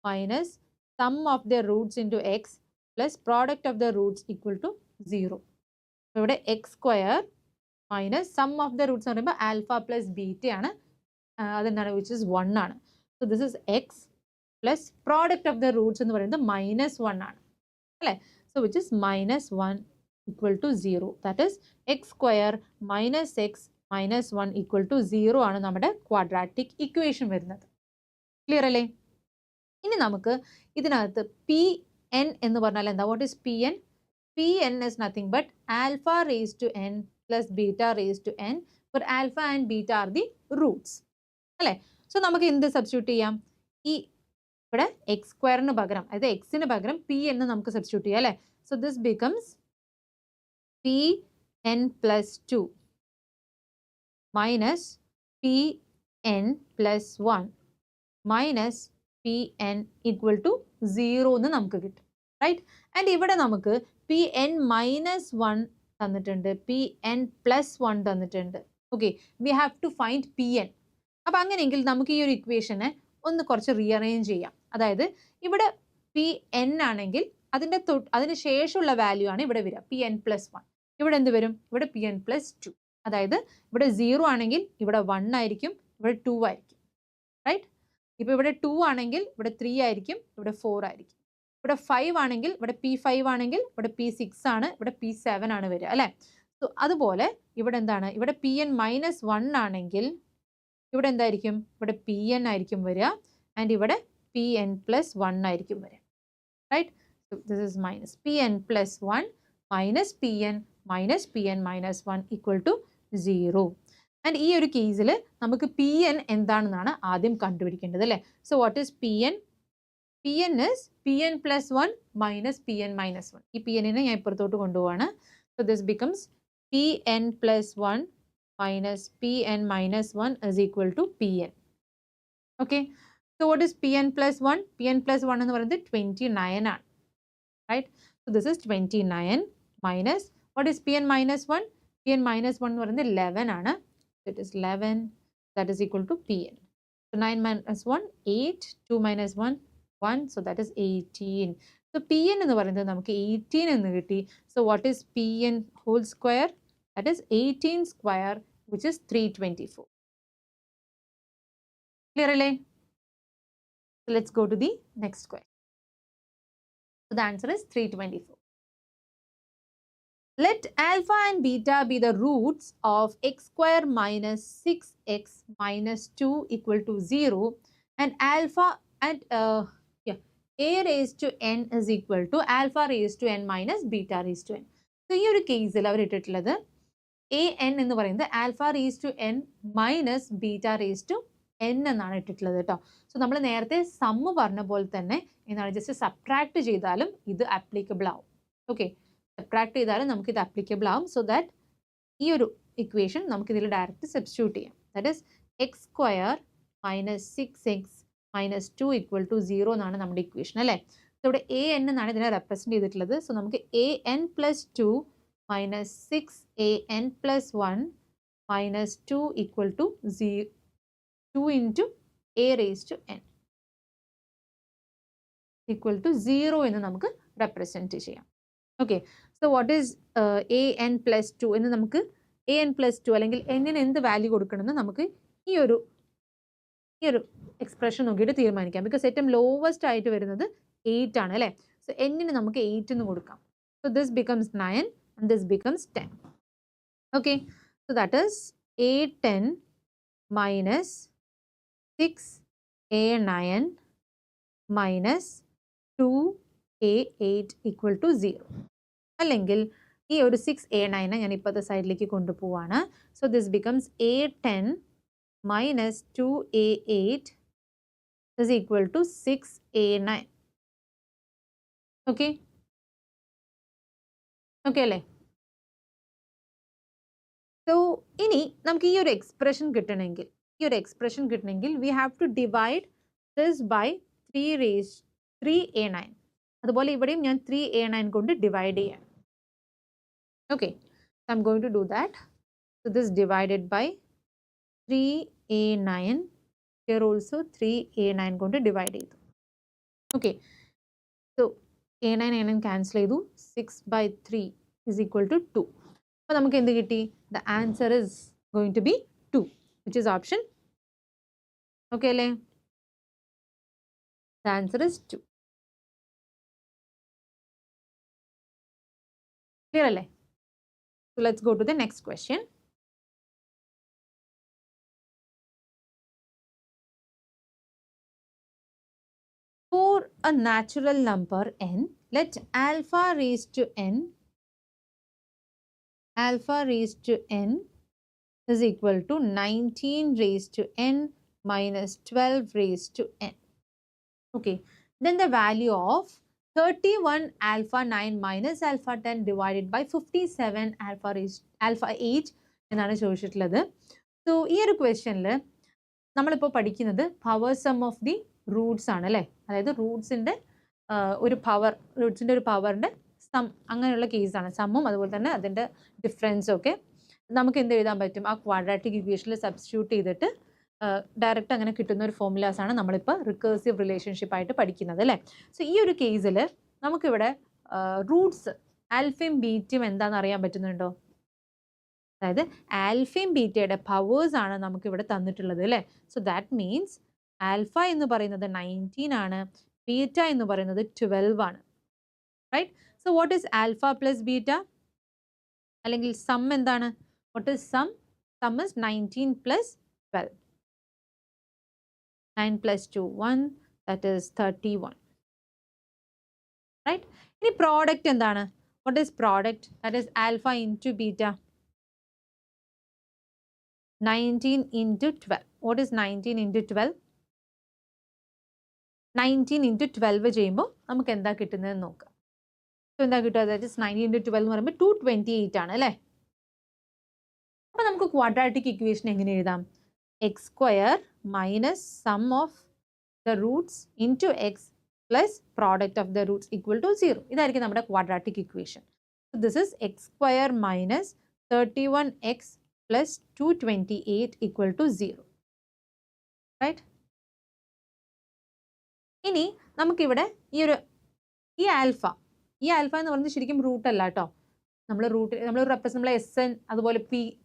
minus sum of the roots into x plus product of the roots equal to 0. ഇവിടെ x square minus sum of the roots എന്ന് പറയുമ്പോൾ ആൽഫ പ്ലസ് ബീറ്റയാണ്, അതെന്താണ്, വിച്ച് ഇസ് 1 ആണ്. So this is x plus product of the roots എന്ന് പറയുന്നത് -1 ആണ് അല്ലേ. So which is -1 equal to 0. That is x square minus x minus 1 equal to 0 ആണ് നമ്മുടെ ക്വാഡ്രാറ്റിക് ഇക്വേഷൻ വരുന്നത്. ക്ലിയർ അല്ലേ? ഇനി നമുക്ക് ഇതിനകത്ത് Pn എന്ന് പറഞ്ഞാൽ എന്താ, what is Pn? Pn is nothing but alpha raised to n plus beta raised to n, where alpha and beta are the roots അല്ലേ. സോ നമുക്ക് എന്ത് സബ്സ്റ്റിറ്റ്യൂട്ട് ചെയ്യാം, ഈ ഇവിടെ എക്സ് സ്ക്വയറിന് പകരം, അതായത് എക്സിന് പകരം പി എന്ന് നമുക്ക് സബ്സ്റ്റിറ്റ്യൂട്ട് ചെയ്യാം അല്ലേ. So this becomes Pn plus 2 minus Pn plus 1 minus Pn equal to 0 എന്ന് നമുക്ക് കിട്ടും. റൈറ്റ്, ആൻഡ് ഇവിടെ നമുക്ക് Pn minus 1 തന്നിട്ടുണ്ട്, Pn plus 1 തന്നിട്ടുണ്ട്. Okay, we have to find Pn. അപ്പം അങ്ങനെയെങ്കിൽ നമുക്ക് ഈ ഒരു ഇക്വേഷനെ ഒന്ന് കുറച്ച് റീഅറേഞ്ച് ചെയ്യാം. അതായത് ഇവിടെ Pn ആണെങ്കിൽ അതിന് ശേഷമുള്ള വാല്യൂ ആണ് ഇവിടെ വരിക, Pn plus 1. ഇവിടെ എന്ത് വരും, ഇവിടെ Pn plus 2. അതായത് ഇവിടെ 0 ആണെങ്കിൽ ഇവിടെ 1 ആയിരിക്കും, ഇവിടെ 2 ആയിരിക്കും. റൈറ്റ്, ഇപ്പോൾ ഇവിടെ 2 ആണെങ്കിൽ ഇവിടെ 3 ആയിരിക്കും, ഇവിടെ 4 ആയിരിക്കും. ഇവിടെ 5 ആണെങ്കിൽ ഇവിടെ P5 ആണെങ്കിൽ ഇവിടെ P6 ആണ്, ഇവിടെ P7 ആണ് വരിക അല്ലേ. സോ അതുപോലെ ഇവിടെ എന്താണ്, ഇവിടെ Pn-1 ആണെങ്കിൽ ഇവിടെ എന്തായിരിക്കും, ഇവിടെ Pn ആയിരിക്കും വരിക ആൻഡ് ഇവിടെ Pn+1 ആയിരിക്കും വരിക. Right. So this is minus Pn+1 minus Pn equal to 0. And ഈ ഒരു കേസിൽ നമുക്ക് Pn എന്താണെന്നാണ് ആദ്യം കണ്ടുപിടിക്കേണ്ടത് അല്ലേ. So what is Pn? Pn is Pn+1 minus Pn-1. ഈ Pn-നെ ഞാൻ ഇപ്പുറത്തോട്ട് കൊണ്ടുപോവാണ്. So this becomes Pn+1 minus Pn-1 is equal to Pn. Okay. So what is Pn+1? Pn+1 എന്ന് പറയുന്നത് 29 ആണ്. Right. So this is 29 minus what is Pn-1? Pn-1 എന്ന് പറയുന്നത് 11 ആണ്. It is 11. That is equal to Pn. So 9 minus 1, 8. 2 minus 1, 1. So that is 18. So Pn എന്ന് പറയുന്നത് നമുക്ക് 18 എന്ന് കിട്ടി. So what is Pn whole square? That is 18 square, which is 324. Clear അല്ലേ? So let's go to the next question. So the answer is 324. Let alpha and beta be the roots of x square minus 6x minus 2 equal to 0 and alpha and a raised to n is equal to alpha raised to n minus beta raised to n. So ഈ ഒരു കേസിൽ അവർ ഇട്ടിട്ടുള്ളത് an എന്ന് പറയുന്നത് alpha raised to n minus beta raised to n എന്നാണ് ഇട്ടിട്ടുള്ളത് കേട്ടോ. So നമ്മൾ നേരത്തെ സമ്മ് പറഞ്ഞ പോലെ തന്നെ എന്താണ് ജസ്റ്റ് സബ്ട്രാക്ട് ചെയ്താലും ഇത് ആപ്ലിക്കബിൾ ആവും. ഓക്കെ, സബ്ട്രാക്ട് ചെയ്താലും നമുക്ക് ഇത് ആപ്ലിക്കബിൾ ആവും. സോ ദാറ്റ് ഈ ഒരു ഇക്വേഷൻ നമുക്ക് ഇതിൽ ഡയറക്റ്റ് സബ്സ്റ്റിറ്റ്യൂട്ട് ചെയ്യാം. That is x square minus 6x minus 2 equal to 0 എന്നാണ് നമ്മുടെ ഇക്വേഷൻ അല്ലേ. സോ ഇവിടെ an എന്നാണ് ഇതിനെ റെപ്രസെന്റ് ചെയ്തിട്ടുള്ളത്. സോ നമുക്ക് an+2 minus 6an+1 minus 2 equal to 2 into a raised to n equal to 0 എന്ന് നമുക്ക് റെപ്രസെന്റ് ചെയ്യാം. Okay, so what is an+2 എന്ന് നമുക്ക് an+2 അല്ലെങ്കിൽ n-ന് എന്ത് വാല്യൂ കൊടുക്കണമെന്ന് നമുക്ക് ഈ ഒരു എക്സ്പ്രഷൻ നോക്കിയിട്ട് തീരുമാനിക്കാം. ബിക്കോസ് ഏറ്റവും ലോവസ്റ്റ് ആയിട്ട് വരുന്നത് 8 ആണ് അല്ലേ. സോ n-ന് നമുക്ക് 8 എന്ന് കൊടുക്കാം. So this becomes 9 and this becomes 10. Okay, so that is a10 minus 6a9 minus 2a8 equal to 0. അല്ലെങ്കിൽ ഈ ഒരു 6a9 ഞാൻ ഇപ്പോഴത്തെ സൈഡിലേക്ക് കൊണ്ടുപോവാണ്. So this becomes a10 minus 2a8 is equal to 6a9. Okay, okay അല്ലേ. സോ ഇനി നമുക്ക് ഈ ഒരു എക്സ്പ്രഷൻ കിട്ടണമെങ്കിൽ we have to divide this by 3a9. അതുപോലെ ഇവിടെയും ഞാൻ 3a9 കൊണ്ട് ഡിവൈഡ് ചെയ്യാം. Okay, so I'm going to do that. So this divided by 3a9. Here also 3a9 കൊണ്ട് ഡിവൈഡ് ചെയ്തു. ഓക്കെ, സോ a9 ക്യാൻസൽ ചെയ്തു. 6/3 is equal to 2. അപ്പോൾ നമുക്ക് എന്ത് കിട്ടി? The answer is going to be 2, which is option. Okay അല്ലേ? The answer is 2. Clear അല്ലേ? So let's go to the next question. For a natural number n, let alpha raised to n is equal to 19 raised to n minus 12 raised to n. Okay, then the value of 31 alpha 9 minus alpha 10 divided by 57 alpha 8 എന്നാണ് ചോദിച്ചിട്ടുള്ളത്. So ഈ ഒരു ക്വസ്റ്റ്യനിൽ നമ്മളിപ്പോൾ പഠിക്കുന്നത് power sum of the roots ആണ് അല്ലേ. അതായത് റൂട്ട്സിൻ്റെ ഒരു പവറിൻ്റെ സം അങ്ങനെയുള്ള കേസാണ്. സമ്മും അതുപോലെ തന്നെ അതിൻ്റെ ഡിഫറൻസും ഒക്കെ നമുക്ക് എന്ത് എഴുതാൻ പറ്റും? ആ ക്വാഡ്രാറ്റിക് ഇക്വേഷനിൽ സബ്സ്റ്റിറ്റ്യൂട്ട് ചെയ്തിട്ട് ഡയറക്റ്റ് അങ്ങനെ കിട്ടുന്ന ഒരു ഫോർമുലാസ് ആണ് നമ്മളിപ്പോൾ റിക്കേഴ്സീവ് റിലേഷൻഷിപ്പ് ആയിട്ട് പഠിക്കുന്നത് അല്ലേ. സോ ഈ ഒരു കേസിൽ നമുക്കിവിടെ റൂട്ട്സ് ആൽഫയും ബീറ്റയും എന്താണെന്ന് അറിയാൻ പറ്റുന്നുണ്ടോ? അതായത് ആൽഫയും ബീറ്റയുടെ പവേഴ്സ് ആണ് നമുക്കിവിടെ തന്നിട്ടുള്ളത് അല്ലേ. സോ ദാറ്റ് മീൻസ് ആൽഫ എന്ന് പറയുന്നത് 19 ആണ്, ബീറ്റ എന്ന് പറയുന്നത് 12 ആണ്. Right? So what is alpha plus beta? അല്ലെങ്കിൽ സം എന്താണ്? What is sum? Sum is 19 plus 12. 9 plus 2, 1, that is 31. Right? ഇനി പ്രോഡക്റ്റ് എന്താണ്? What is product? That is alpha into beta. 19 into 12. What is 19 into 12? 19 into 12 ചെയ്യുമ്പോൾ നമുക്ക് എന്താ കിട്ടുന്നതെന്ന് നോക്കാം. So എന്താ കിട്ടുക? That is 19 into 12 എന്ന് പറയുമ്പോൾ 228 ആണ് അല്ലേ? അപ്പോൾ നമുക്ക് ക്വാഡ്രാറ്റിക് ഇക്വേഷൻ എങ്ങനെ എഴുതാം? x square minus sum of the roots into x plus product of the roots equal to 0. ഇതായിരിക്കും നമ്മുടെ quadratic equation. So this is x square minus 31x plus 228 equal to 0. Right? ഇനി നമുക്കിവിടെ ഈ alpha എന്ന് പറയുന്നത് ശരിക്കും റൂട്ട് അല്ല കേട്ടോ. നമ്മൾ എസ് എൻ അതുപോലെ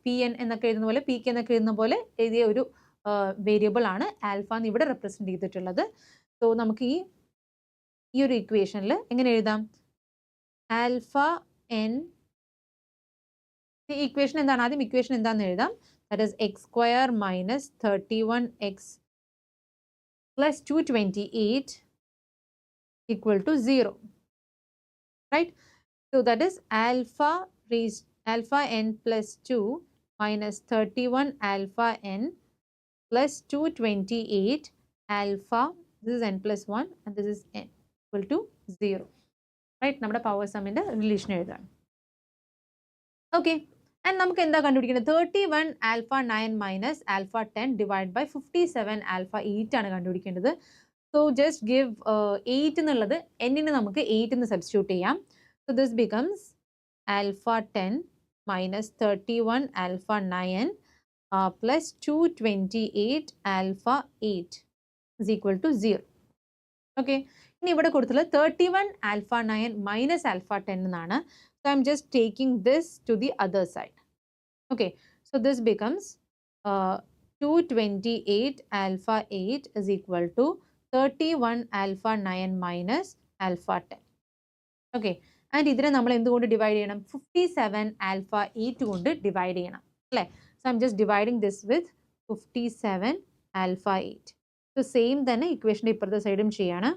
പി എൻ എന്നൊക്കെ എഴുതുന്ന പോലെ പി കെ എന്നൊക്കെ എഴുതുന്ന പോലെ എഴുതിയ ഒരു വേരിയബിൾ ആണ് ആൽഫ എന്ന് ഇവിടെ റെപ്രസെന്റ് ചെയ്തിട്ടുള്ളത്. സോ നമുക്ക് ഈ ഒരു ഇക്വേഷനിൽ എങ്ങനെ എഴുതാം? ആൽഫ എൻ ഇക്വേഷൻ എന്താണ്? ആദ്യം ഇക്വേഷൻ എന്താണെന്ന് എഴുതാം. That is x square minus 31x plus 228 equal to 0. Right? So that is alpha n plus 2 minus 31 alpha n plus 228 alpha, this is n plus 1 and this is n equal to 0. Right? നമ്മുടെ power സമ്മിന്റെ relation എഴുതാം. Okay. And നമുക്ക് എന്താ കണ്ടുപിടിക്കുന്നത്? 31 alpha 9 minus alpha 10 divided by 57 alpha 8 ആണ് കണ്ടുപിടിക്കേണ്ടത്. So just give 8 എന്നുള്ളത് n-ന് നമുക്ക് 8 എന്ന് സബ്സ്റ്റിറ്റ്യൂട്ട് ചെയ്യാം. So this becomes alpha 10 minus 31 alpha 9 plus 228 alpha 8 is equal to 0. Okay. ഇനി ഇവിടെ കൊടുത്തുള്ളത് 31 alpha 9 minus alpha 10 എന്നാണ്. So I'm just taking this to the other side. Okay. So this becomes 228 alpha 8 is equal to 31 alpha 9 minus alpha 10. Okay. And ഇതിനെ നമ്മൾ എന്തുകൊണ്ട് divide ചെയ്യണം? 57 alpha 8 കൊണ്ട് divide ചെയ്യണം അല്ലേ? So I'm just dividing this with 57 alpha 8. So same തന്നെ ഇക്വേഷൻ്റെ ഇപ്പുറത്തെ സൈഡും ചെയ്യാണ്.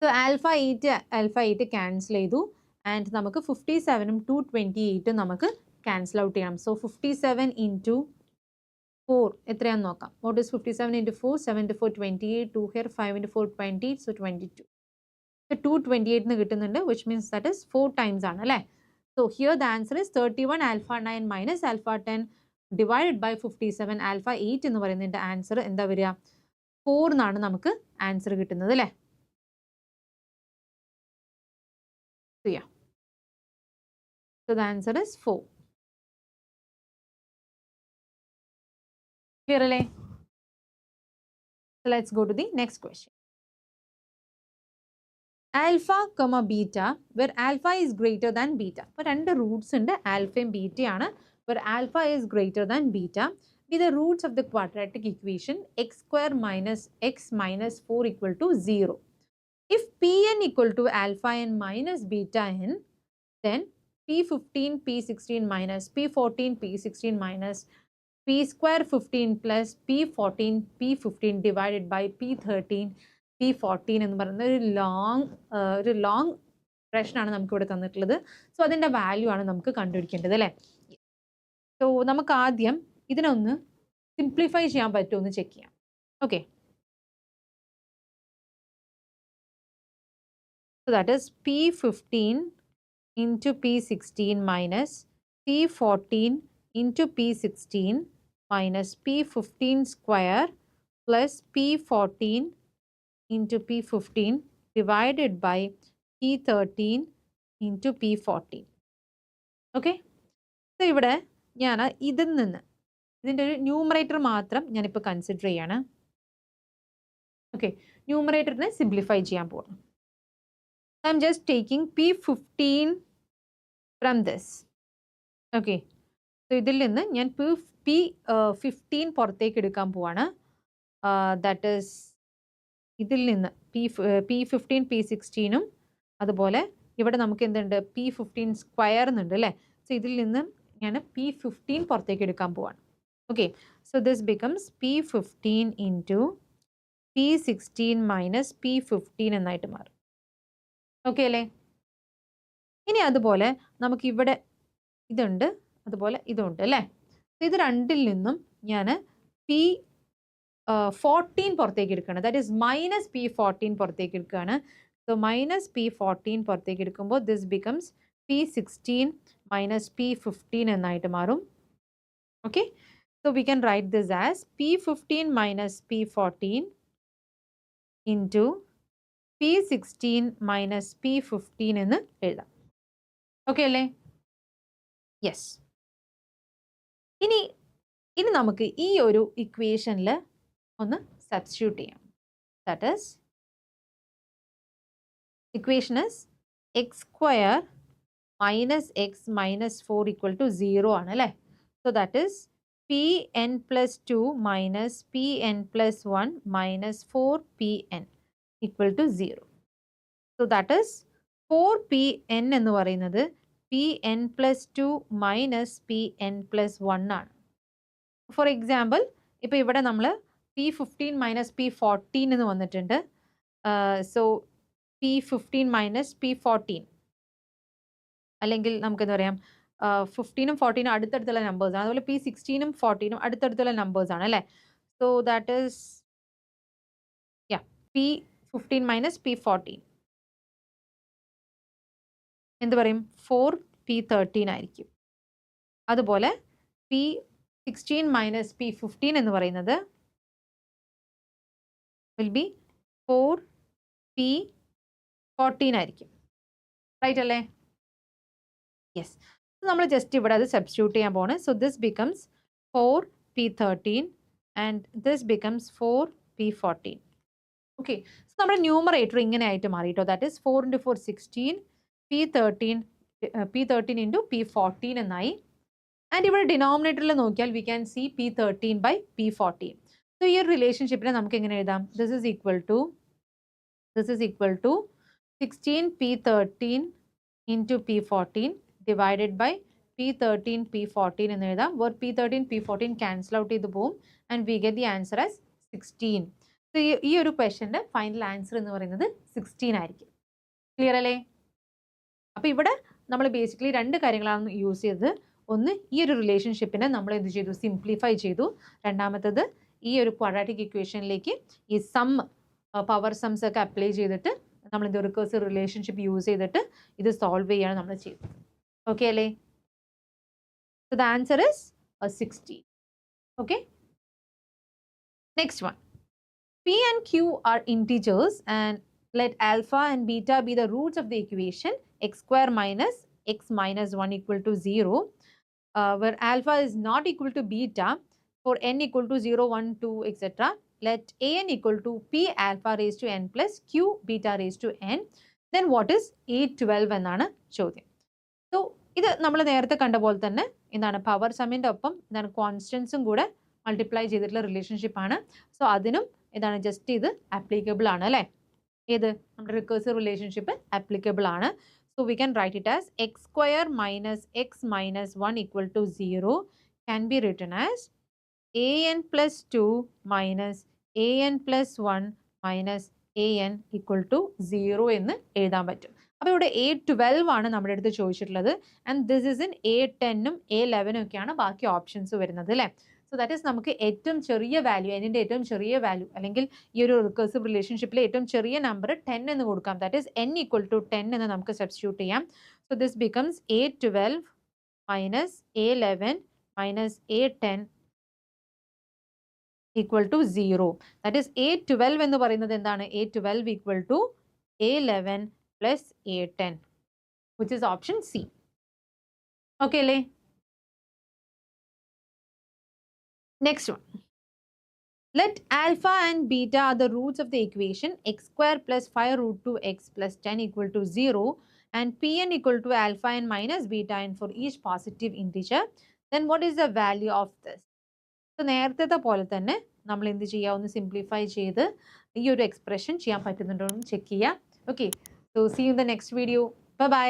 So alpha 8 ക്യാൻസൽ ചെയ്തു ആൻഡ് നമുക്ക് 57ഉം 228ഉം നമുക്ക് ക്യാൻസൽ ഔട്ട് ചെയ്യണം. സോ 57 into 4 എത്രയാണെന്ന് നോക്കാം. What is 57 into 4? 7 into 4 28, 2 here, 5 into 4 20, so 22. So 228 എന്ന് കിട്ടുന്നുണ്ട്, which means that is 4 times ആണ് അല്ലേ? So here the answer is 31 alpha 9 minus alpha 10 divided by 57 alpha 8 എന്ന് പറയുന്നതിന്റെ ആൻസർ എന്താ വരിക? 4 എന്നാണ് നമുക്ക് ആൻസർ കിട്ടുന്നത് അല്ലേ? So yeah. So the answer is 4. Clear alle? So let's go to the next question. Alpha comma beta, where alpha is greater than beta. But under roots ഉണ്ട് ആൽഫയും ബീറ്റയാണ്. Where alpha is greater than beta, be the roots of the quadratic equation x square minus x minus 4 equal to 0. If Pn equal to alpha n minus beta n, then P15 P16 minus P14 P16 minus P square 15 plus P14 P15 divided by P13 P14 എന്ന് പറയുന്ന ഒരു long പ്രശ്നമാണ് നമുക്ക് ഇവിടെ തന്നിട്ടുള്ളത്. So അതിൻ്റെ value ആണ് നമുക്ക് കണ്ടുപിടിക്കേണ്ടത് അല്ലേ? സോ നമുക്ക് ആദ്യം ഇതിനൊന്ന് സിംപ്ലിഫൈ ചെയ്യാൻ പറ്റുമോ എന്ന് ചെക്ക് ചെയ്യാം. Okay. So that is P15 into P16 minus P14 into P16 minus P15 square plus P14 into P15 divided by P13 into P14. Okay? So ഇവിടെ ഞാൻ ഇതിൻ്റെ ഒരു ന്യൂമറേറ്റർ മാത്രം ഞാനിപ്പോൾ കൺസിഡർ ചെയ്യാണ്. ഓക്കെ, ന്യൂമറേറ്ററിനെ സിംപ്ലിഫൈ ചെയ്യാൻ പോകുന്നു. I'm just taking P15 from this. Okay. So ഇതിൽ നിന്ന് ഞാൻ P15 പുറത്തേക്ക് എടുക്കാൻ പോവാണ്. That is ഇതിൽ നിന്ന് P15 P16 അതുപോലെ ഇവിടെ നമുക്ക് എന്തുണ്ട് P15 സ്ക്വയർ എന്നുണ്ട് അല്ലേ. സോ ഇതിൽ നിന്ന് ഞാൻ P15 പുറത്തേക്ക് എടുക്കാൻ പോവാണ്. Okay, so this becomes P15 into P16 minus P15 എന്നായിട്ട് മാറും. ഓക്കെ അല്ലേ. ഇനി അതുപോലെ നമുക്ക് ഇവിടെ ഇതുണ്ട്, അതുപോലെ ഇതുണ്ട് അല്ലേ. ഇത് രണ്ടിൽ നിന്നും ഞാൻ P14 പുറത്തേക്ക് എടുക്കുകയാണ്. ദാറ്റ് ഈസ് മൈനസ് P14 പുറത്തേക്ക് എടുക്കുകയാണ്. സോ മൈനസ് P14 പുറത്തേക്ക് എടുക്കുമ്പോൾ this becomes P16 minus P15 എന്നായിട്ട് മാറും. Okay, so we can right this as P15 minus P14 into P16 minus P15 എന്ന് എഴുതാം. ഓക്കെ അല്ലേ. യെസ്. ഇനി നമുക്ക് ഈ ഒരു ഇക്വേഷനിൽ ഒന്ന് സബ്സ്റ്റിറ്റ്യൂട്ട് ചെയ്യാം. That is equation is x square minus x minus 4 equal to 0 ആണ് അല്ലേ. So that is Pn plus 2 minus Pn plus 1 minus 4Pn equal to 0. So that is 4Pn എന്ന് പറയുന്നത് Pn plus 2 minus Pn plus 1 ആണ്. For example ഇപ്പോൾ ഇവിടെ നമ്മൾ P15 minus P14 എന്ന് വന്നിട്ടുണ്ട്. സോ P15 മൈനസ് P14 അല്ലെങ്കിൽ നമുക്ക് എന്താ പറയാം 15ഉം 14ഉം അടുത്തടുത്തുള്ള നമ്പേഴ്സ് ആണ്. അതുപോലെ P16ഉം 14ഉം അടുത്തടുത്തുള്ള നമ്പേഴ്സ് ആണ് അല്ലേ. So that is P15 minus P14 എന്ത് പറയും 4P13 ആയിരിക്കും. അതുപോലെ P16 മൈനസ് P15 എന്ന് പറയുന്നത് വിൽ ബി 4P14 ആയിരിക്കും. റൈറ്റ് അല്ലേ. യെസ്. നമ്മൾ ജസ്റ്റ് ഇവിടെ അത് സബ്സ്റ്റിറ്റ്യൂട്ട് ചെയ്യാൻ പോണ്. So this becomes 4P13 and this becomes 4P14. Okay, so നമ്മുടെ ന്യൂമറേറ്റർ ഇങ്ങനെ ആയിട്ട് മാറിയിട്ടോ. That is 4 × 4 16 P13 into P14 എന്നായി. ആൻഡ് ഇവിടെ ഡിനോമിനേറ്ററിൽ നോക്കിയാൽ we can see P13 by P14. So ഈ ഒരു റിലേഷൻഷിപ്പിനെ നമുക്ക് എങ്ങനെ എഴുതാം. This is equal to 16 P13 into P14 divided by P13 P14 എന്ന് എഴുതാം. Where P13 P14 cancel out ചെയ്ത് പോവും and we get the answer as 16. So ഈ ഒരു ക്വസ്റ്റ്യൻ്റെ ഫൈനൽ ആൻസർ എന്ന് പറയുന്നത് 16 ആയിരിക്കും. ക്ലിയർ അല്ലേ. അപ്പോൾ ഇവിടെ നമ്മൾ ബേസിക്കലി രണ്ട് കാര്യങ്ങളാണ് യൂസ് ചെയ്തത്. ഒന്ന്, ഈ ഒരു റിലേഷൻഷിപ്പിനെ നമ്മൾ എന്ത് ചെയ്തു, സിംപ്ലിഫൈ ചെയ്തു. രണ്ടാമത്തത് ഈ ഒരു ക്വാഡ്രാറ്റിക് ഇക്വേഷനിലേക്ക് ഈ പവർ സംസ് ഒക്കെ അപ്ലൈ ചെയ്തിട്ട് നമ്മൾ ഇത് റിക്കേഴ്സീവ് റിലേഷൻഷിപ്പ് യൂസ് ചെയ്തിട്ട് ഇത് സോൾവ് ചെയ്യാണ് നമ്മൾ ചെയ്തത്. ഓക്കെ അല്ലേ. So the answer is 16. Okay, next one. P and Q are integers and let alpha and beta be the roots of the equation x square minus x minus 1 equal to 0, where alpha is not equal to beta for n equal to 0, 1, 2, etc. Let an equal to P alpha raised to n plus Q beta raised to n. Then what is A12 എന്നാണ് ചോദ്യം. So ഇത് നമ്മൾ നേരത്തെ കണ്ട പോലെ തന്നെ എന്താണ് power സമ്മിൻ്റെ ഒപ്പം എന്താണ് കോൺസ്റ്റൻസും കൂടെ മൾട്ടിപ്ലൈ ചെയ്തിട്ടുള്ള റിലേഷൻഷിപ്പാണ്. സോ അതിനും എന്താണ് ജസ്റ്റ് ഇത് ആപ്ലിക്കബിൾ ആണ് അല്ലേ. ഏത് നമ്മുടെ റിക്കേഴ്സീവ് റിലേഷൻഷിപ്പ് ആപ്ലിക്കബിൾ ആണ്. So we can write it as x square minus x minus 1 equal to 0 can be written as an plus 2 minus an plus 1 minus an equal to 0 എന്ന് എഴുതാൻ പറ്റും. അപ്പോൾ ഇവിടെ A12 ആണ് നമ്മുടെ അടുത്ത് ചോദിച്ചിട്ടുള്ളത്. ആൻഡ് ദിസ് ഇസ് ഇൻ A10ഉം A11ഉം ഒക്കെയാണ് ബാക്കി ഓപ്ഷൻസ് വരുന്നത് അല്ലേ. സോ ദാറ്റ് ഈസ് നമുക്ക് ഏറ്റവും ചെറിയ വാല്യൂ, എന്നിൻ്റെ ഏറ്റവും ചെറിയ വാല്യൂ അല്ലെങ്കിൽ ഈ ഒരു റിക്കേഴ്സീവ് റിലേഷൻഷിപ്പിലെ ഏറ്റവും ചെറിയ നമ്പർ 10 എന്ന് കൊടുക്കാം. That is n equal to 10 എന്ന് നമുക്ക് സബ്സ്റ്റിറ്റ്യൂട്ട് ചെയ്യാം. So this becomes A12 minus A11 minus A10 equal to 0. That is A12 എന്ന് പറയുന്നത് എന്താണ്, A12 equal to A11 plus A10 which is option C. Okay അല്ലേ. Next one. Let alpha and beta are the roots of the equation x square plus 5 root 2x plus 10 equal to 0 and Pn equal to alpha n minus beta n for each positive integer. Then what is the value of this? So നേരത്തെ പോലെ തന്നെ നമ്മൾ എന്ത് ചെയ്യുക, ഒന്ന് simplify ചെയ്ത് ഈ ഒരു എക്സ്പ്രഷൻ ചെയ്യാൻ പറ്റുന്നുണ്ടോ എന്ന് ചെക്ക് ചെയ്യുക. Okay, so see you in the next video. By.